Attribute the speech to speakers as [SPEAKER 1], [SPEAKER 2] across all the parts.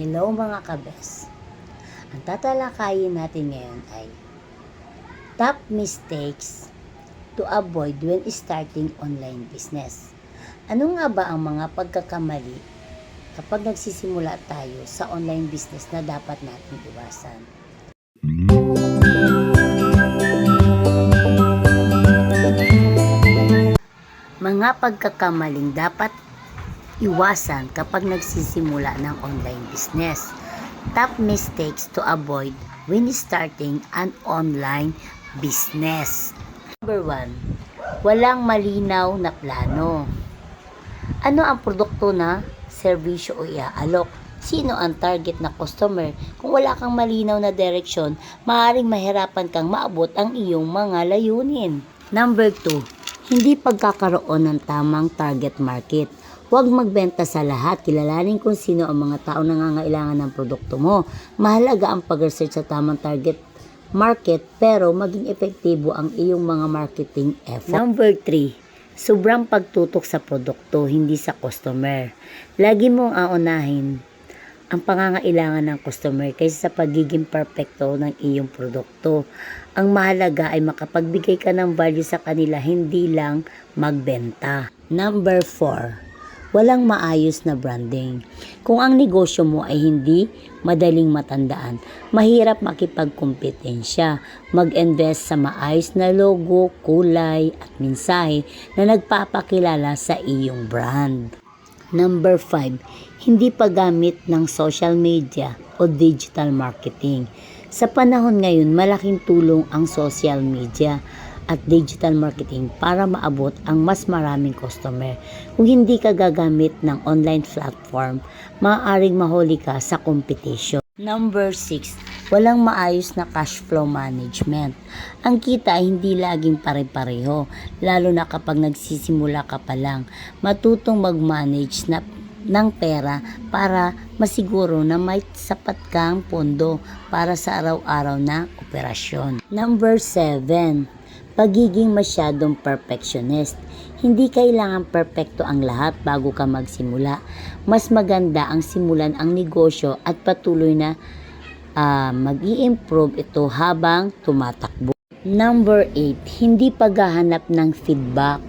[SPEAKER 1] Hello mga kabes! Ang tatalakayin natin ngayon ay top mistakes to avoid when starting online business. Ano nga ba ang mga pagkakamali kapag nagsisimula tayo sa online business na dapat natin iwasan? Mga pagkakamaling dapat iwasan kapag nagsisimula ng online business. Top mistakes to avoid when starting an online business. Number 1, walang malinaw na plano. Ano ang produkto na serbisyo o iaalok? Sino ang target na customer? Kung wala kang malinaw na direksyon, maaaring mahirapan kang maabot ang iyong mga layunin. Number 2, hindi pagkakaroon ng tamang target market. Huwag magbenta sa lahat. Kilalanin kung sino ang mga tao nangangailangan ng produkto mo. Mahalaga ang pag-research sa tamang target market pero maging epektibo ang iyong mga marketing effort. Number 3, sobrang pagtutok sa produkto, hindi sa customer. Lagi mong aunahin ang pangangailangan ng customer kaysa sa pagiging perfecto ng iyong produkto. Ang mahalaga ay makapagbigay ka ng value sa kanila, hindi lang magbenta. Number 4, walang maayos na branding. Kung ang negosyo mo ay hindi madaling matandaan, mahirap makipagkompetensya. Mag-invest sa maayos na logo, kulay at mensahe na nagpapakilala sa iyong brand. Number 5, hindi paggamit ng social media o digital marketing. Sa panahon ngayon, malaking tulong ang social media at digital marketing para maabot ang mas maraming customer. Kung hindi ka gagamit ng online platform, maaaring mahuli ka sa competition. Number 6, walang maayos na cash flow management. Ang kita ay hindi laging pare-pareho, lalo na kapag nagsisimula ka pa lang. Matutong mag-manage ng pera para masiguro na may sapat kang pondo para sa araw-araw na operasyon. Number 7, pagiging masyadong perfectionist. Hindi kailangan perfecto ang lahat bago ka magsimula. Mas maganda ang simulan ang negosyo at patuloy na mag-i-improve ito habang tumatakbo. Number 8, hindi paghahanap ng feedback.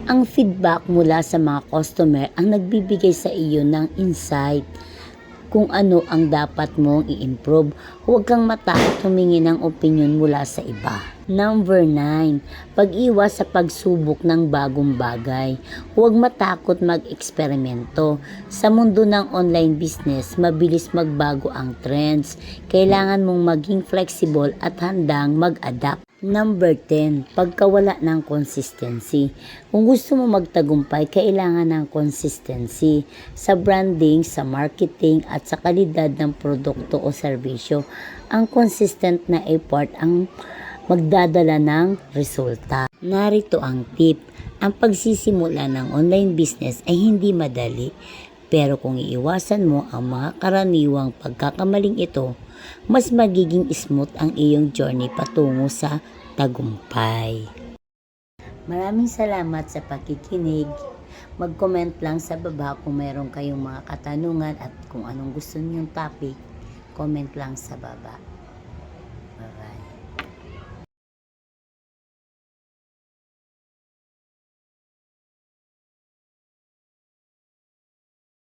[SPEAKER 1] Ang feedback mula sa mga customer ang nagbibigay sa iyo ng insight kung ano ang dapat mong i-improve. Huwag kang matakot humingi ng opinion mula sa iba. Number 9, pag-iwas sa pagsubok ng bagong bagay. Huwag matakot mag-eksperimento. Sa mundo ng online business, mabilis magbago ang trends. Kailangan mong maging flexible at handang mag-adapt. Number 10, pagkawala ng consistency. Kung gusto mo magtagumpay, kailangan ng consistency sa branding, sa marketing at sa kalidad ng produkto o serbisyo. Ang consistent na effort ang magdadala ng resulta. Narito ang tip. Ang pagsisimula ng online business ay hindi madali, pero kung iiwasan mo ang mga karaniwang pagkakamaling ito, mas magiging smooth ang iyong journey patungo sa tagumpay. Maraming salamat sa pakikinig. Mag-comment lang sa baba kung meron kayong mga katanungan at kung anong gusto niyong topic, comment lang sa baba.